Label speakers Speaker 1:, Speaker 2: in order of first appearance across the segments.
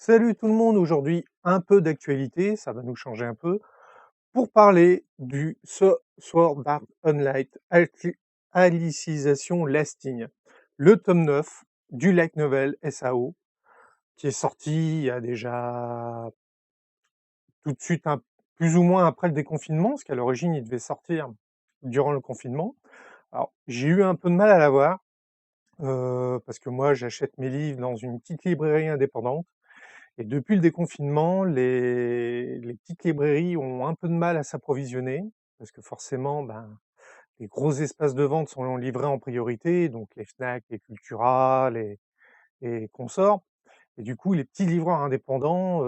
Speaker 1: Salut tout le monde, aujourd'hui un peu d'actualité, ça va nous changer un peu, pour parler du Sword Art Online Alicization Lasting, le tome 9 du light novel SAO, qui est sorti il y a déjà tout de suite, plus ou moins après le déconfinement, parce qu'à l'origine il devait sortir durant le confinement. Alors j'ai eu un peu de mal à l'avoir, parce que moi j'achète mes livres dans une petite librairie indépendante. Et depuis le déconfinement, les petites librairies ont un peu de mal à s'approvisionner, parce que forcément, ben, les gros espaces de vente sont livrés en priorité, donc les Fnac, les Cultura, les consorts. Et du coup, les petits livreurs indépendants,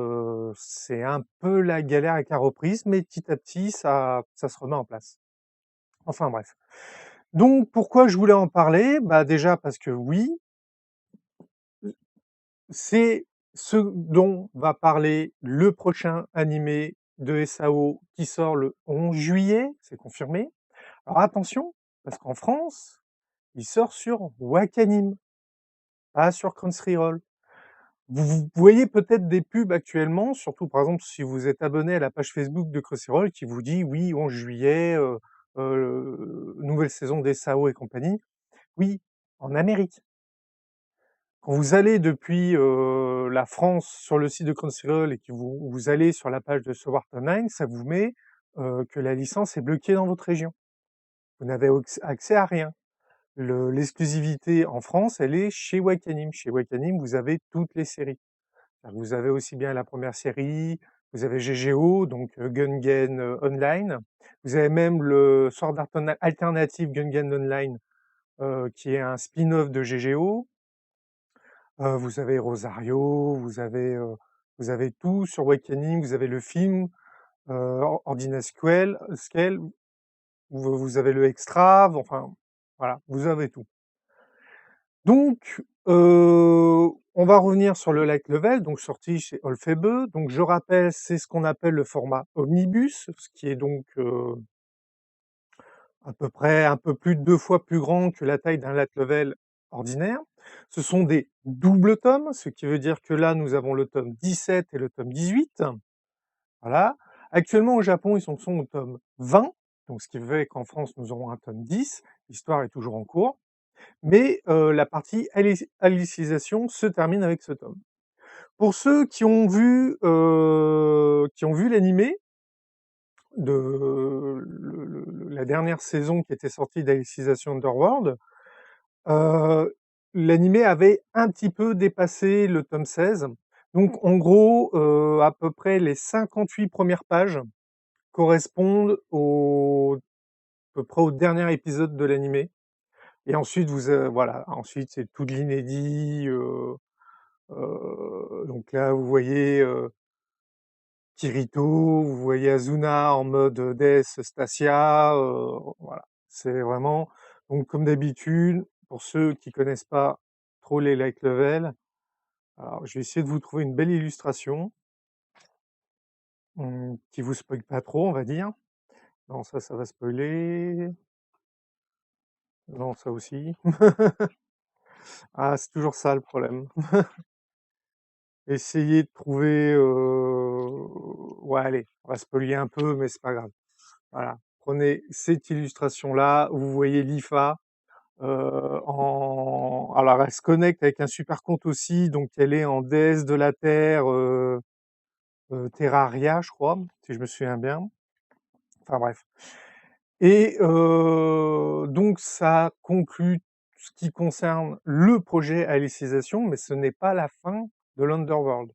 Speaker 1: c'est un peu la galère avec la reprise, mais petit à petit, ça se remet en place. Enfin bref. Donc pourquoi je voulais en parler? Bah déjà parce que oui, c'est ce dont va parler le prochain animé de SAO qui sort le 11 juillet, c'est confirmé. Alors attention, parce qu'en France, il sort sur Wakanim, pas sur Crunchyroll. Vous voyez peut-être des pubs actuellement, surtout par exemple si vous êtes abonné à la page Facebook de Crunchyroll qui vous dit oui, 11 juillet, nouvelle saison des SAO et compagnie. Oui, en Amérique. Quand vous allez depuis la France sur le site de Crunchyroll et que vous allez sur la page de Sword Art Online, ça vous met que la licence est bloquée dans votre région. Vous n'avez accès à rien. L'exclusivité en France, elle est chez Wakanim. Chez Wakanim, vous avez toutes les séries. Vous avez aussi bien la première série, vous avez GGO, donc Gungan Online. Vous avez même le Sword Art Alternative Gungan Online, qui est un spin-off de GGO. Vous avez Rosario, vous avez tout sur Awakening, vous avez le film, Ordinal Scale, vous avez le extra, enfin voilà, vous avez tout. Donc, on va revenir sur le light level, donc sorti chez Olfebe. Donc je rappelle, c'est ce qu'on appelle le format omnibus, ce qui est donc à peu près un peu plus de 2 fois plus grand que la taille d'un light level ordinaire. Ce sont des doubles tomes, ce qui veut dire que là, nous avons le tome 17 et le tome 18. Voilà. Actuellement, au Japon, ils sont au tome 20, donc ce qui fait qu'en France, nous aurons un tome 10. L'histoire est toujours en cours, mais la partie alicisation se termine avec ce tome. Pour ceux qui ont vu l'animé de la dernière saison qui était sortie d'Alicisation Underworld, l'animé avait un petit peu dépassé le tome 16. Donc en gros, à peu près les 58 premières pages correspondent à peu près au dernier épisode de l'animé. Et ensuite, voilà, ensuite c'est tout de l'inédit. Donc là, vous voyez Kirito, vous voyez Azuna en mode Death Stasia, voilà. C'est vraiment, donc comme d'habitude, pour ceux qui connaissent pas trop les light level, alors je vais essayer de vous trouver une belle illustration, qui vous spoile pas trop, on va dire. Non, ça va spoiler. Non, ça aussi. Ah, c'est toujours ça le problème. Essayez de trouver, ouais, allez, on va spoiler un peu, mais c'est pas grave. Voilà, prenez cette illustration-là, vous voyez l'IFA, alors elle se connecte avec un super compte aussi, donc elle est en déesse de la Terre, Terraria, je crois, si je me souviens bien. Enfin bref. Et donc ça conclut ce qui concerne le projet Alicisation, mais ce n'est pas la fin de l'Underworld.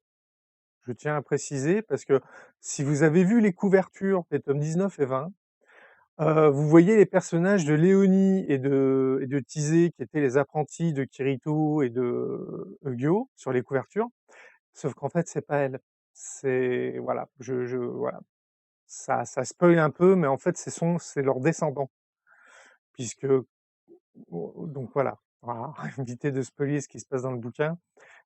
Speaker 1: Je tiens à préciser, parce que si vous avez vu les couvertures des tomes 19 et 20, vous voyez les personnages de Léonie et de Tizé, qui étaient les apprentis de Kirito et de Eugyo sur les couvertures, sauf qu'en fait c'est pas elle. C'est voilà, voilà, ça spoil un peu, mais en fait c'est leurs descendants, puisque donc voilà, éviter de spoiler ce qui se passe dans le bouquin,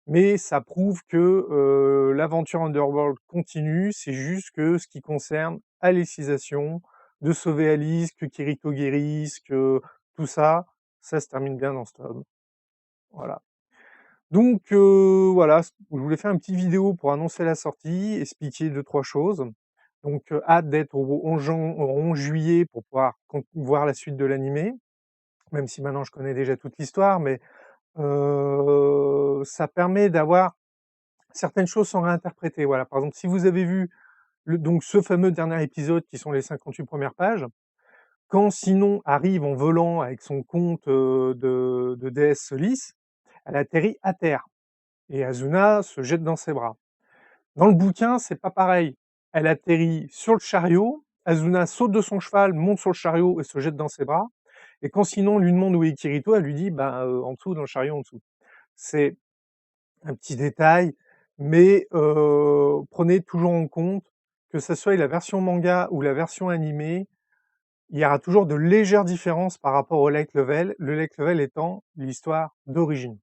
Speaker 1: mais ça prouve que l'aventure Underworld continue. C'est juste que ce qui concerne Alicisation, de sauver Alice, que Kirito guérisse, que tout ça, ça se termine bien dans ce tome. Voilà. Donc voilà, je voulais faire une petite vidéo pour annoncer la sortie, expliquer deux trois choses. Donc hâte d'être au 11 juillet pour pouvoir voir la suite de l'animé, même si maintenant je connais déjà toute l'histoire, mais ça permet d'avoir certaines choses sont réinterprétées. Voilà, par exemple, si vous avez vu donc ce fameux dernier épisode qui sont les 58 premières pages, quand Sinon arrive en volant avec son compte de déesse Solis, elle atterrit à terre et Asuna se jette dans ses bras. Dans le bouquin, c'est pas pareil. Elle atterrit sur le chariot, Asuna saute de son cheval, monte sur le chariot et se jette dans ses bras. Et quand Sinon lui demande où est Kirito, elle lui dit bah, en dessous, dans le chariot en dessous. C'est un petit détail, mais prenez toujours en compte que ce soit la version manga ou la version animée, il y aura toujours de légères différences par rapport au light level, le light level étant l'histoire d'origine.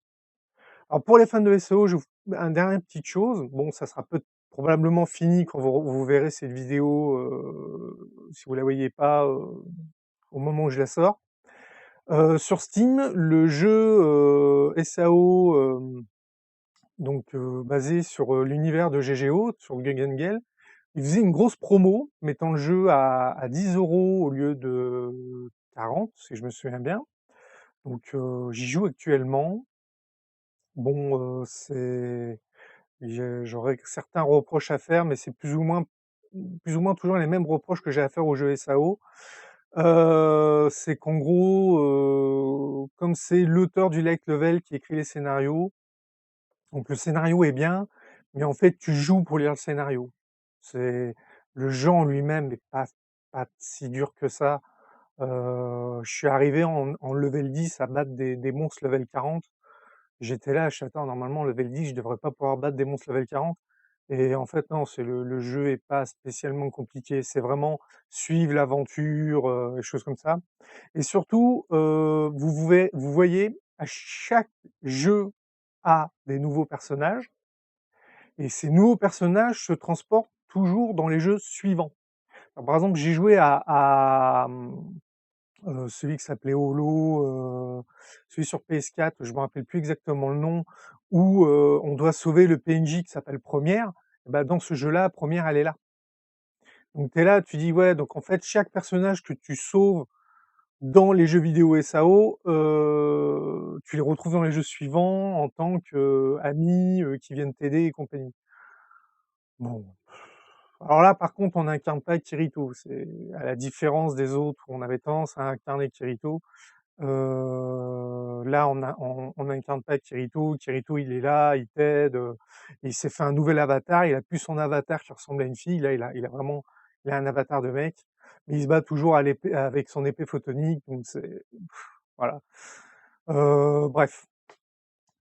Speaker 1: Alors pour les fans de SAO, un dernière petite chose, bon ça sera probablement fini quand vous verrez cette vidéo, si vous la voyez pas au moment où je la sors. Sur Steam, le jeu SAO donc basé sur l'univers de GGO, sur Gun Gale, il faisait une grosse promo, mettant le jeu à 10 € au lieu de 40, si je me souviens bien. Donc j'y joue actuellement. Bon, j'aurais certains reproches à faire, mais c'est plus ou moins toujours les mêmes reproches que j'ai à faire au jeu SAO. C'est qu'en gros, comme c'est l'auteur du light level qui écrit les scénarios, donc le scénario est bien, mais en fait tu joues pour lire le scénario. C'est le jeu en lui-même n'est pas si dur que ça. Je suis arrivé en level 10 à battre des monstres level 40. J'étais là, je suis: «Attends, normalement level 10 je devrais pas pouvoir battre des monstres level 40». Et en fait non, c'est le jeu est pas spécialement compliqué, c'est vraiment suivre l'aventure, et choses comme ça. Et surtout, vous voyez, à chaque jeu a des nouveaux personnages, et ces nouveaux personnages se transportent toujours dans les jeux suivants. Alors, par exemple, j'ai joué celui qui s'appelait Holo, celui sur PS4, je me rappelle plus exactement le nom, où on doit sauver le PNJ qui s'appelle Première. Et bah, dans ce jeu-là, Première, elle est là. Donc tu es là, tu dis ouais, donc en fait chaque personnage que tu sauves dans les jeux vidéo SAO, tu les retrouves dans les jeux suivants en tant qu'amis qui viennent t'aider et compagnie. Bon, alors là par contre on n'incarne pas Kirito, c'est à la différence des autres où on avait tendance à incarner Kirito. Là, on n'incarne pas Kirito. Kirito, il est là, il t'aide. Il s'est fait un nouvel avatar. Il a plus son avatar qui ressemble à une fille. Là, il a vraiment, il a un avatar de mec. Mais il se bat toujours à l'épée, avec son épée photonique. Donc voilà. Bref,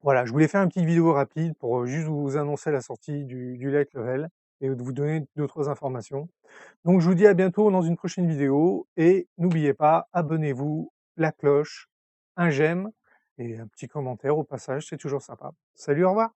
Speaker 1: voilà. Je voulais faire une petite vidéo rapide pour juste vous annoncer la sortie du light level et de vous donner d'autres informations. Donc je vous dis à bientôt dans une prochaine vidéo et n'oubliez pas, abonnez-vous, la cloche, un j'aime et un petit commentaire au passage, c'est toujours sympa. Salut, au revoir!